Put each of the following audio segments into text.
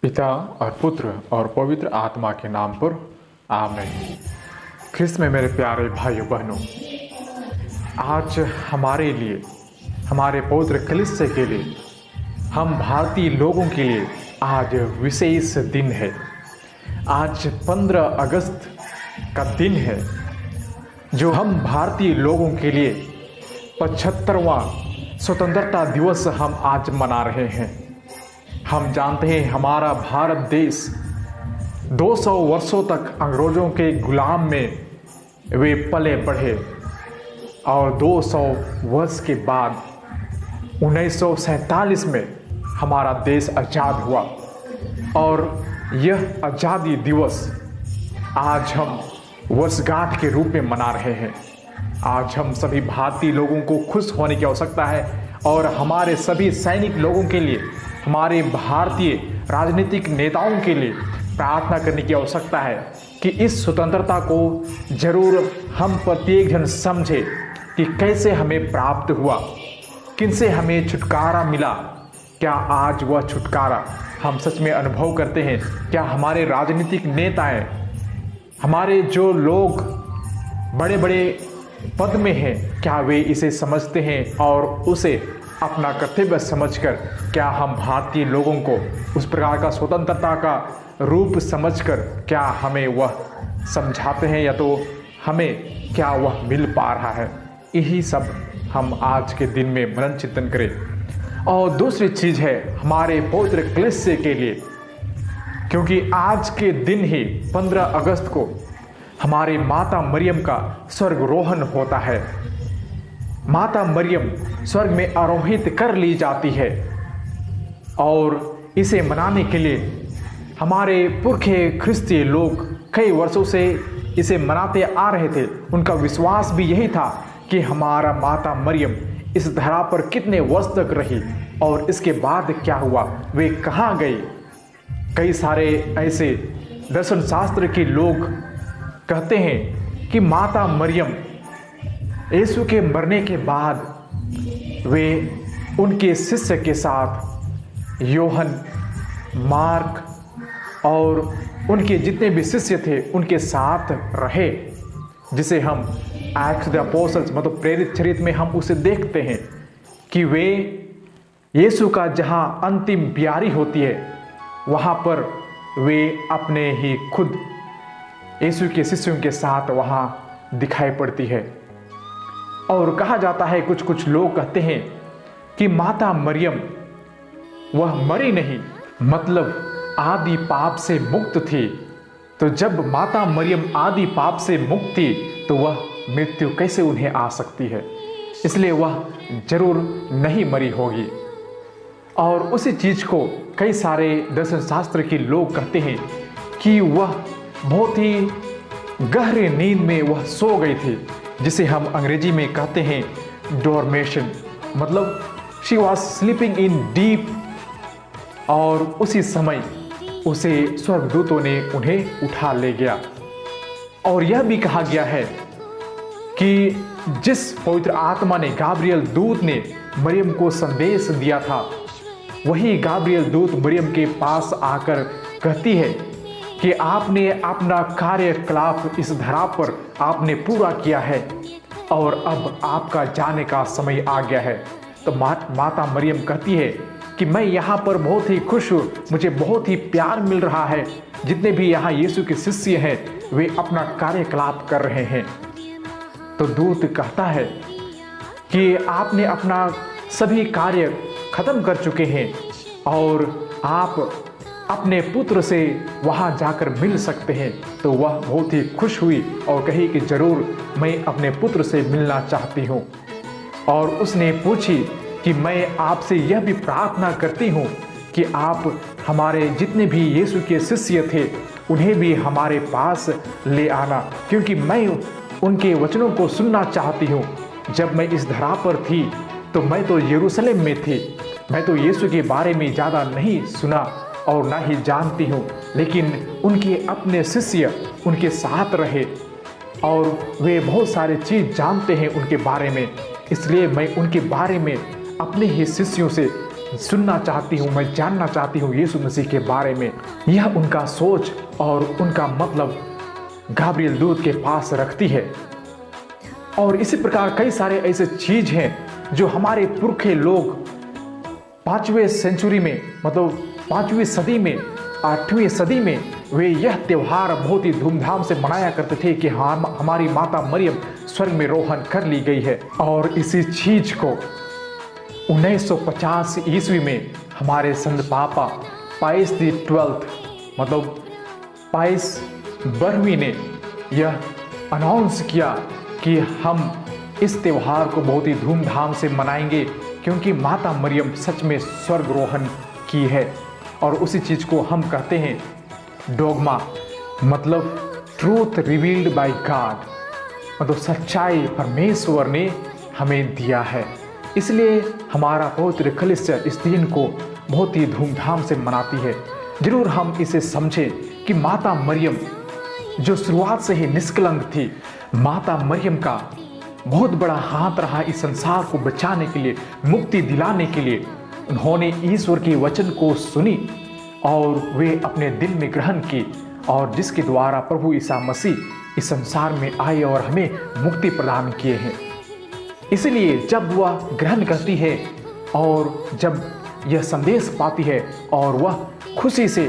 पिता और पुत्र और पवित्र आत्मा के नाम पर आमीन। ख्रिस्त में मेरे प्यारे भाइयों बहनों, आज हमारे लिए, हमारे पवित्र कलीसिया के लिए, हम भारतीय लोगों के लिए आज विशेष दिन है। आज 15 अगस्त का दिन है जो हम भारतीय लोगों के लिए 75वां स्वतंत्रता दिवस हम आज मना रहे हैं। हम जानते हैं हमारा भारत देश 200 वर्षों तक अंग्रेज़ों के गुलाम में वे पले बढ़े और 200 वर्ष के बाद 1947 में हमारा देश आज़ाद हुआ और यह आज़ादी दिवस आज हम वर्षगांठ के रूप में मना रहे हैं। आज हम सभी भारतीय लोगों को खुश होने की आवश्यकता है और हमारे सभी सैनिक लोगों के लिए, हमारे भारतीय राजनीतिक नेताओं के लिए प्रार्थना करने की आवश्यकता है कि इस स्वतंत्रता को जरूर हम प्रत्येक जन समझे कि कैसे हमें प्राप्त हुआ, किनसे हमें छुटकारा मिला। क्या आज वह छुटकारा हम सच में अनुभव करते हैं? क्या हमारे राजनीतिक नेताएं, हमारे जो लोग बड़े बड़े पद में हैं, क्या वे इसे समझते हैं और उसे अपना कर्तव्य समझकर क्या हम भारतीय लोगों को उस प्रकार का स्वतंत्रता का रूप समझकर क्या हमें वह समझाते हैं या तो हमें क्या वह मिल पा रहा है? यही सब हम आज के दिन में मनन चिंतन करें। और दूसरी चीज़ है हमारे पवित्र कलीसिया के लिए, क्योंकि आज के दिन ही 15 अगस्त को हमारी माता मरियम का स्वर्गरोहण होता है। माता मरियम स्वर्ग में आरोहित कर ली जाती है और इसे मनाने के लिए हमारे पुरखे ख्रिस्तीय लोग कई वर्षों से इसे मनाते आ रहे थे। उनका विश्वास भी यही था कि हमारा माता मरियम इस धरा पर कितने वर्ष तक रही और इसके बाद क्या हुआ, वे कहाँ गई। कई सारे ऐसे दर्शन शास्त्र के लोग कहते हैं कि माता मरियम यीशु के मरने के बाद वे उनके शिष्य के साथ यूहन्ना, मार्क और उनके जितने भी शिष्य थे उनके साथ रहे, जिसे हम एक्ट्स ऑफ द अपोस्टल्स मतलब प्रेरित चरित्र में हम उसे देखते हैं कि वे यीशु का जहाँ अंतिम प्यारी होती है वहाँ पर वे अपने ही खुद यीशु के शिष्यों के साथ वहाँ दिखाई पड़ती है। और कहा जाता है, कुछ लोग कहते हैं कि माता मरियम वह मरी नहीं, मतलब आदि पाप से मुक्त थी। तो जब माता मरियम आदि पाप से मुक्त थी तो वह मृत्यु कैसे उन्हें आ सकती है? इसलिए वह जरूर नहीं मरी होगी। और उसी चीज को कई सारे दर्शन शास्त्र के लोग कहते हैं कि वह बहुत ही गहरे नींद में वह सो गई थी, जिसे हम अंग्रेजी में कहते हैं डोरमेशन, मतलब she was sleeping in deep. और उसी समय उसे स्वर्गदूतों ने उन्हें उठा ले गया। और यह भी कहा गया है कि जिस पवित्र आत्मा ने, गाब्रियल दूत ने मरियम को संदेश दिया था, वही गाब्रियल दूत मरियम के पास आकर कहती है कि आपने अपना कार्यकलाप इस धरा पर आपने पूरा किया है और अब आपका जाने का समय आ गया है। तो माता मरियम कहती है कि मैं यहाँ पर बहुत ही खुश हूँ, मुझे बहुत ही प्यार मिल रहा है। जितने भी यहाँ यीशु के शिष्य हैं वे अपना कार्यकलाप कर रहे हैं। तो दूत कहता है कि आपने अपना सभी कार्य खत्म कर चुके हैं और आप अपने पुत्र से वहाँ जाकर मिल सकते हैं। तो वह बहुत ही खुश हुई और कही कि जरूर मैं अपने पुत्र से मिलना चाहती हूँ। और उसने पूछी कि मैं आपसे यह भी प्रार्थना करती हूँ कि आप हमारे जितने भी यीशु के शिष्य थे उन्हें भी हमारे पास ले आना, क्योंकि मैं उनके वचनों को सुनना चाहती हूँ। जब मैं इस धरा पर थी तो मैं तो यरूशलेम में थी, मैं तो यीशु के बारे में ज़्यादा नहीं सुना और ना ही जानती हूँ, लेकिन उनके अपने शिष्य उनके साथ रहे और वे बहुत सारे चीज़ जानते हैं उनके बारे में। इसलिए मैं उनके बारे में अपने ही शिष्यों से सुनना चाहती हूँ, मैं जानना चाहती हूँ यीशु मसीह के बारे में। यह उनका सोच और उनका मतलब गाब्रिएल दूत के पास रखती है। और इसी प्रकार कई सारे ऐसे चीज हैं जो हमारे पुरखे लोग 5वीं सेंचुरी में, मतलब 5वीं सदी में, 8वीं सदी में वे यह त्यौहार बहुत ही धूमधाम से मनाया करते थे कि हमारी माता मरियम स्वर्ग में रोहन कर ली गई है। और इसी चीज को 1950 ईस्वी में हमारे संत पापा पाइस दी 12th मतलब पाइस 12वीं ने यह अनाउंस किया कि हम इस त्यौहार को बहुत ही धूमधाम से मनाएंगे क्योंकि माता मरियम सच में स्वर्गरोहण की है। और उसी चीज़ को हम कहते हैं डोगमा, मतलब ट्रूथ रिवील्ड बाय गॉड, मतलब सच्चाई परमेश्वर ने हमें दिया है। इसलिए हमारा पवित्र कलीसिया इस दिन को बहुत ही धूमधाम से मनाती है। जरूर हम इसे समझें कि माता मरियम जो शुरुआत से ही निष्कलंक थी, माता मरियम का बहुत बड़ा हाथ रहा इस संसार को बचाने के लिए, मुक्ति दिलाने के लिए। उन्होंने ईश्वर के वचन को सुनी और वे अपने दिल में ग्रहण की, और जिसके द्वारा प्रभु ईसा मसीह इस संसार में आए और हमें मुक्ति प्रदान किए हैं। इसलिए जब वह ग्रहण करती है और जब यह संदेश पाती है और वह खुशी से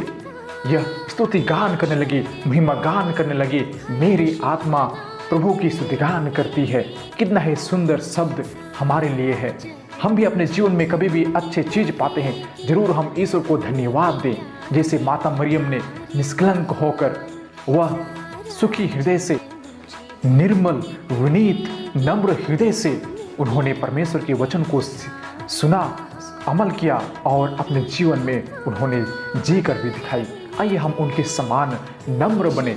यह स्तुति गान करने लगी, महिमा गान करने लगी, मेरी आत्मा प्रभु की स्तुति गान करती है। कितना ही सुंदर शब्द हमारे लिए है। हम भी अपने जीवन में कभी भी अच्छे चीज पाते हैं, जरूर हम ईश्वर को धन्यवाद दें। जैसे माता मरियम ने निष्कलंक होकर वह सुखी हृदय से, निर्मल विनीत नम्र हृदय से उन्होंने परमेश्वर के वचन को सुना, अमल किया और अपने जीवन में उन्होंने जी कर भी दिखाई। आइए हम उनके समान नम्र बने,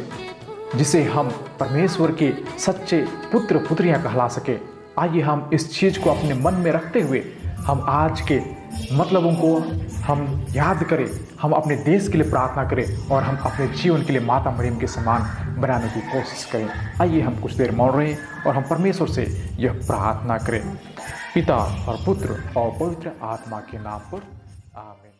जिसे हम परमेश्वर के सच्चे पुत्र पुत्रियां कहला सके। आइए हम इस चीज़ को अपने मन में रखते हुए हम आज के मतलबों को हम याद करें, हम अपने देश के लिए प्रार्थना करें और हम अपने जीवन के लिए माता मरियम के समान बनाने की कोशिश करें। आइए हम कुछ देर मौन रहें और हम परमेश्वर से यह प्रार्थना करें। पिता और पुत्र और पवित्र आत्मा के नाम पर आमीन।